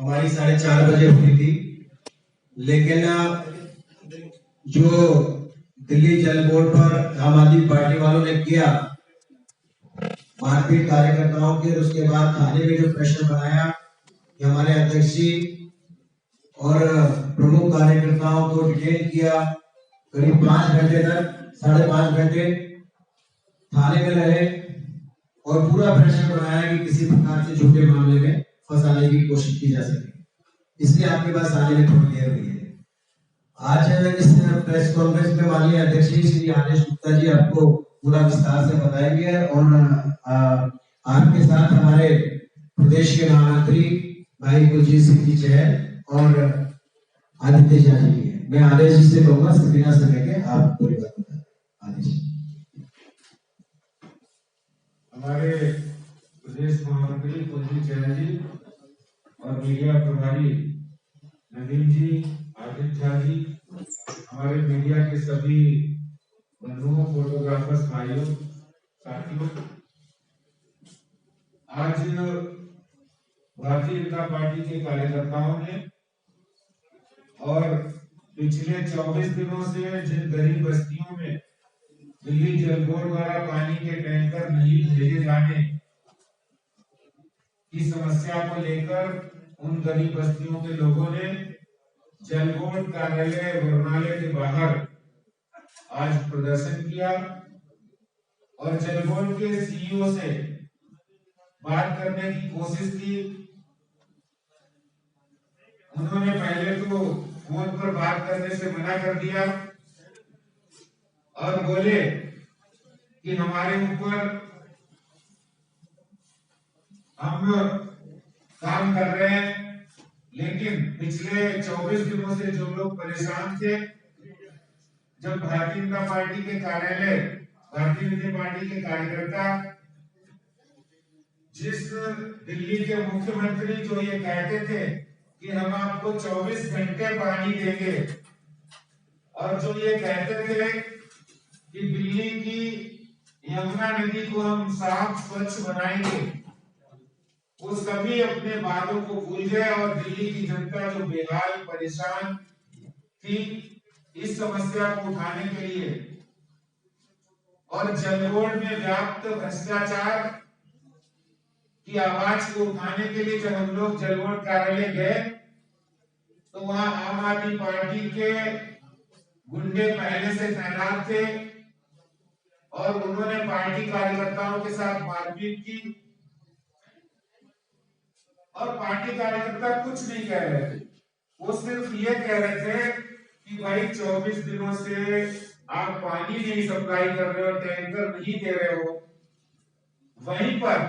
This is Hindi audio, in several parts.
हमारी 4:30 हुई थी, लेकिन जो दिल्ली जल बोर्ड पर आम आदमी पार्टी वालों ने किया मारपीट कार्यकर्ताओं की, और उसके बाद थाने में जो प्रश्न बनाया कि हमारे अध्यक्ष जी और प्रमुख कार्यकर्ताओं को डिटेन किया, करीब 5 घंटे तक 5.5 घंटे थाने में रहे और पूरा प्रेशर बनाया कि किसी प्रकार से झूठे मामले में फंसाने की कोशिश की जा सके, इसलिए आपके पास आने में थोड़ी देर हुई है। आज इस प्रेस कॉन्फ्रेंस में माननीय अध्यक्ष जी श्री आदेश गुप्ता जी आपको पूरा विस्तार से बताएंगे, और आपके साथ हमारे प्रदेश के महामंत्री भाई कुलजीत सिंह जी चहल और आदित्य झा जी है। मैं आदेश जी से कहूंगा बिना समय के आप पूरी बात बताएं। आदेश। हमारे प्रदेश महामंत्री कुलजीत चहल जी और मीडिया प्रभारी नवीन जी, आदित्य झा जी, हमारे मीडिया के सभी बंधुओं, फोटोग्राफर्स भाइयों, साथियों, आज भारतीय जनता पार्टी के कार्यकर्ताओं ने और पिछले 24 दिनों से जिन गरीब बस्तियों में दिल्ली जल बोर्ड द्वारा पानी के टैंकर नहीं भेजे जाने की समस्या को लेकर उन गरीब बस्तियों के लोगों ने जल बोर्ड कार्यालय वरुणालय के बाहर आज प्रदर्शन किया और जल बोर्ड के सीईओ से बात करने की कोशिश की। उन्होंने पहले तो फोन पर बात करने से मना कर दिया और बोले कि हमारे ऊपर हम काम कर रहे हैं, लेकिन पिछले 24 दिनों से जो लोग परेशान थे, जब भारतीय जनता पार्टी के कार्यालय, भारतीय जनता पार्टी के कार्यकर्ता जिस दिल्ली के मुख्यमंत्री जो ये कहते थे कि हम आपको 24 घंटे पानी देंगे, और जो ये कहते थे कि दिल्ली की यमुना नदी को हम साफ स्वच्छ बनाएंगे, वो सभी अपने बातों को भूल गए और दिल्ली की जनता जो बेहाल परेशान थी इस समस्या को उठाने के लिए और जल बोर्ड में व्याप्त भ्रष्टाचार की आवाज को उठाने के लिए जब हम लोग जल बोर्ड कार्यालय गए तो वहां आम आदमी पार्टी के गुंडे पहले से तैनात थे और उन्होंने पार्टी कार्यकर्ताओं के साथ मारपीट की और पार्टी कार्यकर्ता कुछ नहीं कह रहे थे, वो सिर्फ ये कह रहे थे कि भाई 24 दिनों से आप पानी नहीं सप्लाई कर रहे हो, टैंकर नहीं दे रहे हो, वहीं पर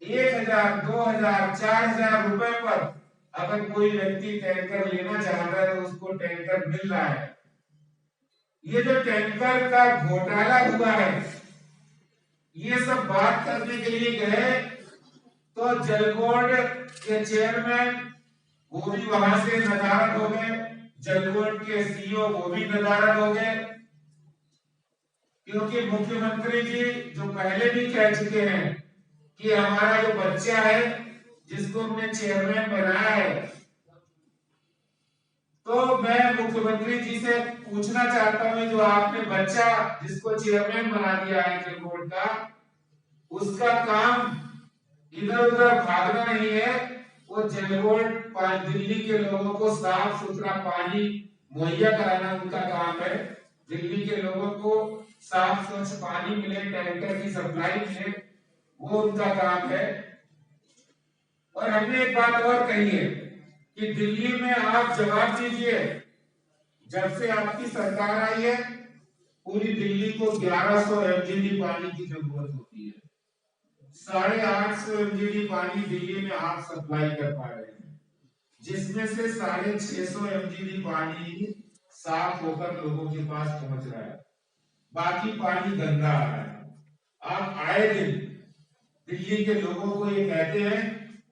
1,000, 2,000, 4,000 रुपए पर अगर कोई व्यक्ति टैंकर लेना चाहता है तो उसको टैंकर मिल रहा है। ये जो टैंकर का घोटाला हुआ है, ये सब बात करने के लिए गए तो जल बोर्ड के चेयरमैन वो भी वहां से नदारद हो गए, जल बोर्ड के सीईओ वो भी नदारद हो गए, क्योंकि मुख्यमंत्री जी जो पहले भी कह चुके हैं कि हमारा जो बच्चा है जिसको हमने चेयरमैन बनाया है, तो मैं मुख्यमंत्री जी से पूछना चाहता हूं जो आपने बच्चा जिसको चेयरमैन बना दिया है जल बोर्ड का, उसका काम इधर उधर भागना नहीं है, वो जल बोर्ड दिल्ली के लोगों को साफ सुथरा पानी मुहैया कराना उनका काम है। दिल्ली के लोगों को साफ स्वच्छ पानी मिले, टैंकर की सप्लाई मिले, वो उनका काम है। और हमने एक बात और कही है कि दिल्ली में आप जवाब दीजिए, जब से आपकी सरकार आई है पूरी दिल्ली को 1100 एमजीडी पानी की जरूरत होती है, 850 एमजीडी पानी दिल्ली में आप सप्लाई कर पा रहे हैं, जिसमें से 650 एमजीडी पानी साफ होकर लोगों के पास पहुंच रहा है, बाकी पानी गंदा आ रहा है। आप आए दिन दिल्ली के लोगों को ये कहते हैं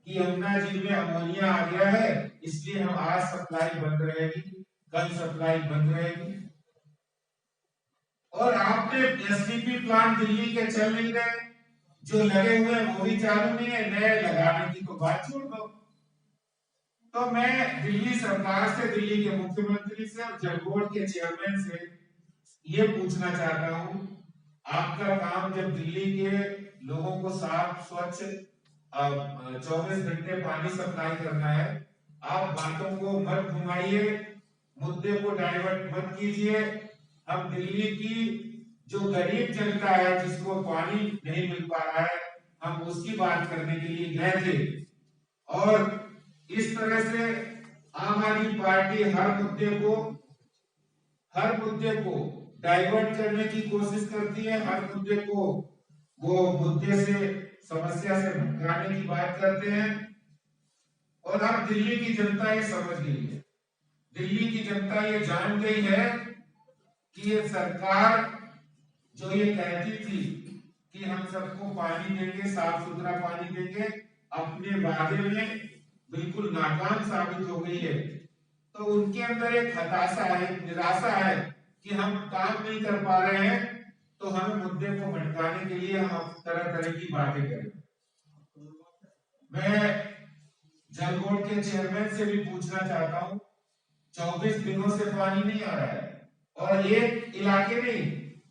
कि यमुना जी में अमोनिया आ गया है, इसलिए हम आज सप्लाई बंद रहेगी, कल सप्लाई बंद रहेगी। और आपने एसटीपी प्लांट दिल्ली के चल नहीं रहे, जो लगे हुए हैं वो भी चालू नहीं है, नए लगाने की तो बात छोड़ दो। तो मैं दिल्ली सरकार से, दिल्ली के मुख्यमंत्री से और जल बोर्ड के चेयरमैन से ये पूछना चाहता हूं, आपका काम जब दिल्ली के लोगों को साफ स्वच्छ 24 घंटे पानी सप्लाई करना है, आप बातों को मत घुमाइए, मुद्दे को डाइवर्ट मत कीजिए। हम दिल्ली की जो गरीब जनता है जिसको पानी नहीं मिल पा रहा है, हम उसकी बात करने के लिए गए थे। और इस तरह से आम आदमी पार्टी हर मुद्दे को डाइवर्ट करने की कोशिश करती है, हर मुद्दे को वो मुद्दे से, समस्या से भटकाने की बात करते हैं। और अब दिल्ली की जनता ये समझ गई है, दिल्ली की जनता ये जान गई है कि ये सरकार जो ये कहती थी कि हम सबको पानी देंगे, साफ सुथरा पानी देंगे, अपने वादे में बिल्कुल नाकाम साबित हो गई है। तो उनके अंदर एक हताशा है, एक निराशा है कि हम काम नहीं कर पा रहे हैं, तो हमें मुद्दे को भटकाने के लिए हम तरह तरह की बातें करें। मैं जल बोर्ड के चेयरमैन से भी पूछना चाहता हूं, 24 दिनों से पानी नहीं आ रहा है, और एक इलाके नहीं,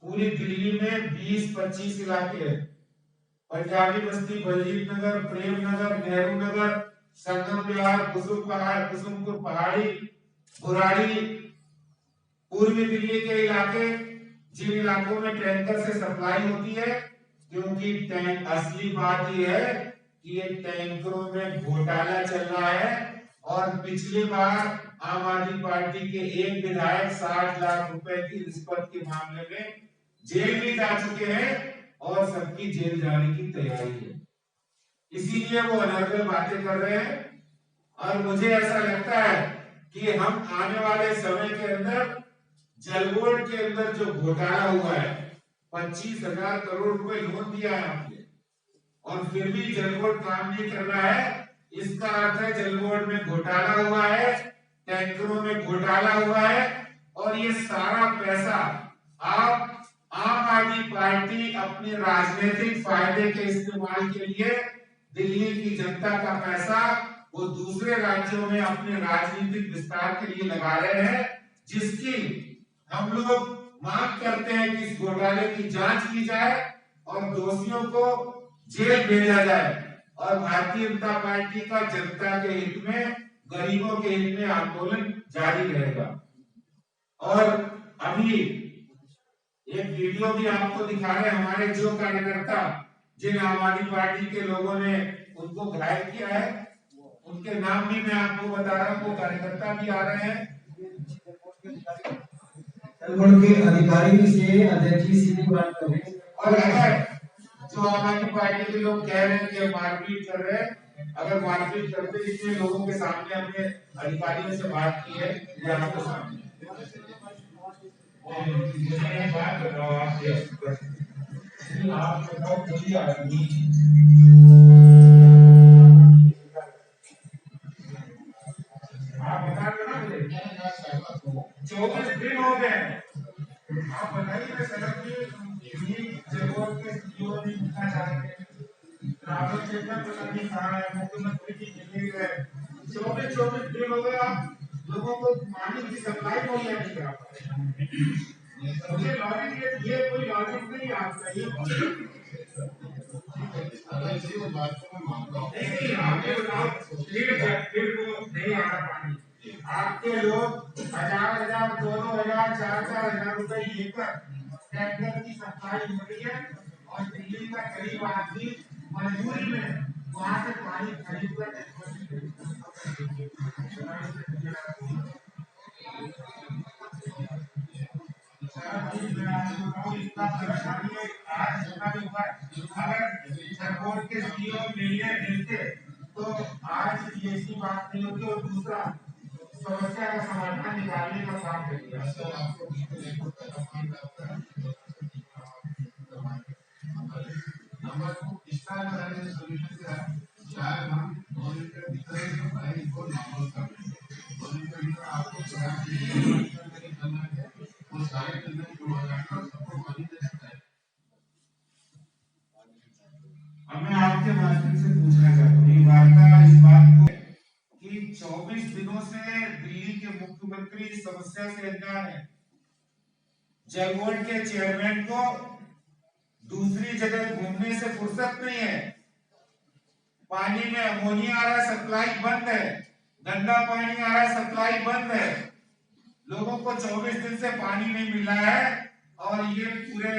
पूरी दिल्ली में 20-25 इलाके हैं। पंजाबी बस्ती, बलजीत नगर, प्रेम नगर, नेहरू नगर, संगम विहार, कुसुमपुर पहाड़ी, बुराड़ी, पूर्वी दिल्ली के इलाके, जिन इलाकों में टैंकर से सप्लाई होती है, क्योंकि टैंक, असली बात यह है कि ये टैंकरों में घोटाला चल रहा है। और पिछली बार आम आदमी पार्टी के एक विधायक 60 लाख रुपए की रिश्वत के मामले में जेल भी जा चुके हैं और सबकी जेल जाने की तैयारी है। इसीलिए वो अनर्गल बातें कर रहे हैं। और मुझे ऐसा लगता है कि हम आने वाले समय के अंदर जल बोर्ड के अंदर जो घोटाला हुआ है, 25,000 करोड़ रुपए लोन दिया है आपने, और फिर भी जल बोर्ड काम नहीं कर रहा है, इसका अर्थ है जल बोर्ड में घोटाला हुआ है, टैंकरों में घोटाला हुआ है। और ये सारा पैसा आप आम आदमी पार्टी अपने राजनीतिक फायदे के इस्तेमाल के लिए, दिल्ली की जनता का पैसा वो दूसरे राज्यों में अपने राजनीतिक विस्तार के लिए लगा रहे हैं, जिसकी हम लोग मांग करते हैं कि इस घोटाले की जांच की जाए और दोषियों को जेल भेजा जाए। और भारतीय जनता पार्टी का जनता के हित में, गरीबों के हित में आंदोलन जारी रहेगा। और अभी एक वीडियो भी आपको दिखा रहे हैं, हमारे जो कार्यकर्ता, जिन आम आदमी पार्टी के लोगों ने उनको घायल किया है, उनके नाम भी मैं आपको बता रहा हूँ, वो कार्यकर्ता भी आ रहे हैं। उनके अधिकारी से, अध्यक्ष से भी बात करें। और अगर जो आम आदमी पार्टी के लोग कह रहे हैं कि मारपीट कर रहे हैं, अगर मारपीट करते इतने लोगों के सामने हमने अधिकारियों से बात की है, ये आपके सामने बात कर रहा हूँ। आप बताओ कोई आदमी आप बता दो ना मुझे, 24 दिन हो गए, आप बताइए सर कि जगह के सीईओ ने पूछना चाहते हैं, रावत चेतन पता नहीं कहाँ है, मुख्यमंत्री की दिल्ली है, 24 दिन हो गए, आप लोगों को पानी की सप्लाई को नहीं करा पा रहे। मुझे लॉजिक, ये कोई लॉजिक नहीं है आपका, ये नहीं, आपने बताओ फिर वो नहीं आ रहा पानी, आपके लोग 1000-1000, 2000, 4000 रुपए लेकर टैंकर की सप्लाई हो रही है, और दिल्ली का गरीब आदमी मजबूरी में वहां से पानी खरीद कर इसका परेशानी आज होना भी हुआ। अगर सरकार के सीईओ मिलते तो आज ये ऐसी बात नहीं होती, और दूसरा समस्या का समाधान निकालने का काम करिए। अब मैं आपके माध्यम से पूछना चाहता हूँ, वार्ता इस बात को कि 24 दिनों से दिल्ली के मुख्यमंत्री इस समस्या से अनजान है। जल बोर्ड के चेयरमैन को दूसरी जगह घूमने से फुर्सत नहीं है। पानी में अमोनिया आ रहा है, सप्लाई बंद है। गंदा पानी आ रहा है, सप्लाई बंद है। लोगों को 24 दिन से पानी नहीं मिल रहा है और ये पूरे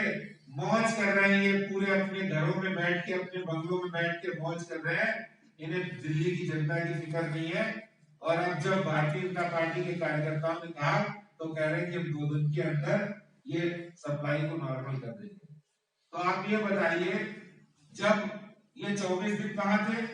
मौज कर रहे हैं। ये पूरे अपने घरों में बैठ के, अपने बंगलों में बैठ के मौज कर रहे हैं। इन्हें दिल्ली की जनता की फिक्र नहीं है। और अब जब भारतीय जनता पार्टी के कार्यकर्ताओं ने कहा तो कह रहे हैं कि हम 2 दिन के अंदर ये सप्लाई को नॉर्मल कर देंगे। तो आप ये बताइए, जब ये 24 दिन कहाँ थे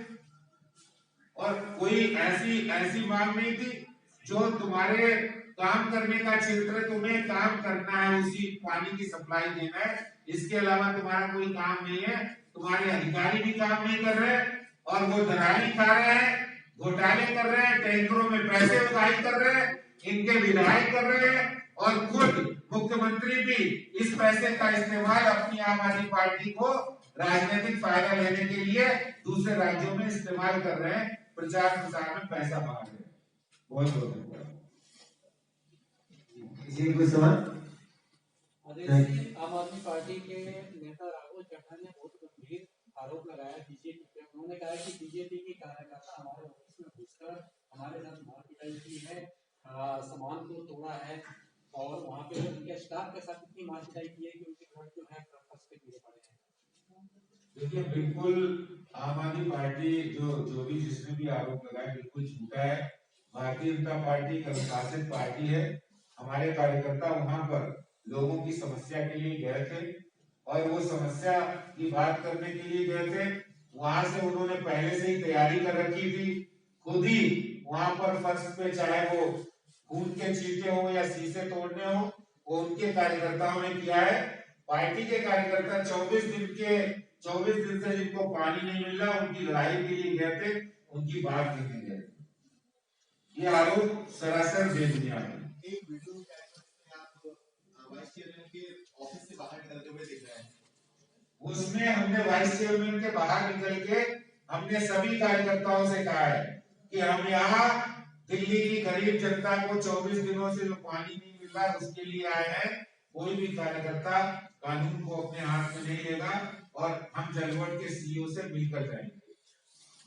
और कोई ऐसी मांग नहीं थी जो तुम्हारे काम करने का क्षेत्र, तुम्हें काम करना है, उसी पानी की सप्लाई देना है, इसके अलावा तुम्हारा कोई काम नहीं है। तुम्हारे अधिकारी भी काम नहीं कर रहे और वो दलाली खा रहे हैं, घोटाले कर रहे हैं, टैंकरों में पैसे उगाही कर रहे हैं, इनके विधायक कर रहे हैं और खुद मुख्यमंत्री भी इस पैसे का इस्तेमाल अपनी आम आदमी पार्टी को राजनीतिक फायदा लेने के लिए दूसरे राज्यों में इस्तेमाल कर रहे हैं, प्रचार प्रसार में पैसा बहा रहे हैं। बहुत बहुत धन्यवाद। किसी कोई सवाल? आम आदमी पार्टी के नेता राघव चड्ढा ने बहुत गंभीर आरोप लगाया बीजेपी पे। उन्होंने कहा कि बीजेपी के कार्यकर्ता हमारे ऑफिस में घुसकर हमारे साथ मारपीटाई की है, सामान को तोड़ा है और वहाँ पे उनके स्टाफ के साथ इतनी मारपीटाई की है कि उनके घर जो है फर्श पे गिरे पड़े हैं। देखिए, बिल्कुल आम आदमी पार्टी जो भी जिसने भी आरोप लगाया बिल्कुल झूठा है। भारतीय जनता पार्टी एक अनुशासित पार्टी है। हमारे कार्यकर्ता वहां पर लोगों की समस्या के लिए गए थे और वो समस्या की बात करने के लिए गए थे। वहां से उन्होंने पहले से ही तैयारी कर रखी थी। खुद ही वहां पर फर्श पे, चाहे वो खून के छींटे हो या शीशे तोड़ने हो, वो उनके कार्यकर्ताओं ने किया है। पार्टी के कार्यकर्ता 24 दिन से जिनको पानी नहीं मिल रहा, उनकी लड़ाई के लिए गए थे, उनकी बात करने गए थे। ये आरोप सरासर बेबुनियाद है। एक वीडियो में आप वाइस चेयरमैन के ऑफिस से बाहर निकलते हुए दिख रहे हैं। उसमें हमने वाइस चेयरमैन के बाहर निकल के हमने सभी कार्यकर्ताओं से कहा है कि हम यहाँ दिल्ली की गरीब जनता को 24 दिनों से जो पानी नहीं मिल रहा उसके लिए आए हैं। कोई भी कार्यकर्ता कानून को अपने हाथ में नहीं लेगा और हम जल बोर्ड के सीईओ से मिलकर जाएंगे।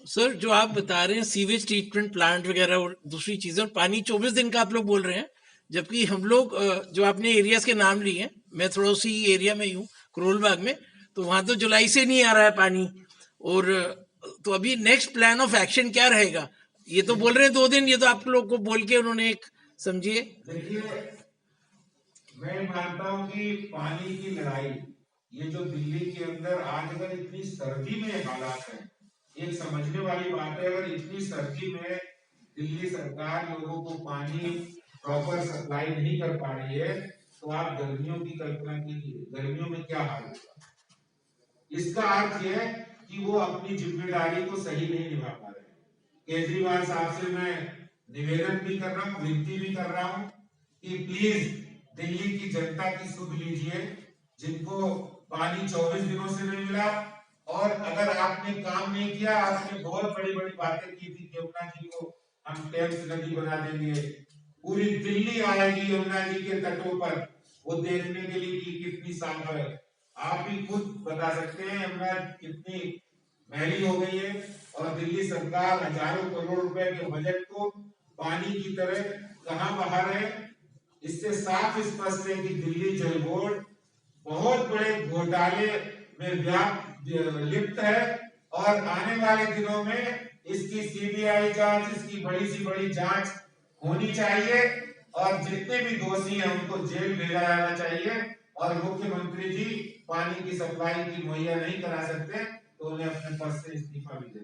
सर, जो आप बता रहे हैं सीवेज ट्रीटमेंट प्लांट वगैरह और दूसरी चीजें, और पानी 24 दिन का आप लोग बोल रहे हैं, जबकि हम लोग जो आपने एरियाज के नाम लिए हैं, मैं थोड़ा उसी एरिया में ही हूँ, करोल बाग में, तो वहां तो जुलाई से नहीं आ रहा है पानी। और तो अभी नेक्स्ट प्लान ऑफ एक्शन क्या रहेगा? ये तो बोल रहे हैं 2 दिन, ये तो आप लोग को बोल के उन्होंने एक समझिए। देखिए, मैं मानता हूँ कि पानी की लड़ाई, ये जो दिल्ली के अंदर आज अगर इतनी सर्दी में हालात है, एक समझने वाली बात है। अगर इतनी सर्दी में दिल्ली सरकार लोगों को पानी प्रॉपर सप्लाई नहीं कर पा रही है, तो आप गर्मियों की कल्पना कीजिए, गर्मियों में क्या हाल होगा। इसका अर्थ यह है कि वो अपनी जिम्मेदारी को सही नहीं निभा पा रहे हैं। केजरीवाल साहब से मैं निवेदन भी कर रहा हूँ, विनती भी कर रहा हूँ कि प्लीज दिल्ली की जनता की सुध लीजिए, जिनको पानी 24 दिनों से नहीं मिला। और अगर आपने काम नहीं किया, आपने बहुत बड़ी बड़ी बातें की थी कि यमुना जी को हम टेम्स नदी बना देंगे, पूरी दिल्ली आएगी यमुना जी के तटों पर, वो देखने के लिए कि कितनी साफ है। आप भी खुद बता सकते हैं यमुना कितनी मैली हो गई है और दिल्ली सरकार हजारों करोड़ रुपए के बजट को पानी की तरह कहां बहा रहे। इससे साफ स्पष्ट है कि दिल्ली जल बोर्ड बहुत बड़े घोटाले में लिप्त है और आने वाले दिनों में इसकी सीबीआई जांच, इसकी बड़ी सी बड़ी जांच होनी चाहिए और जितने भी दोषी हैं उनको जेल भेजा जाना चाहिए। और मुख्यमंत्री जी पानी की सप्लाई की मुहैया नहीं करा सकते तो उन्हें अपने पद से इस्तीफा भी देना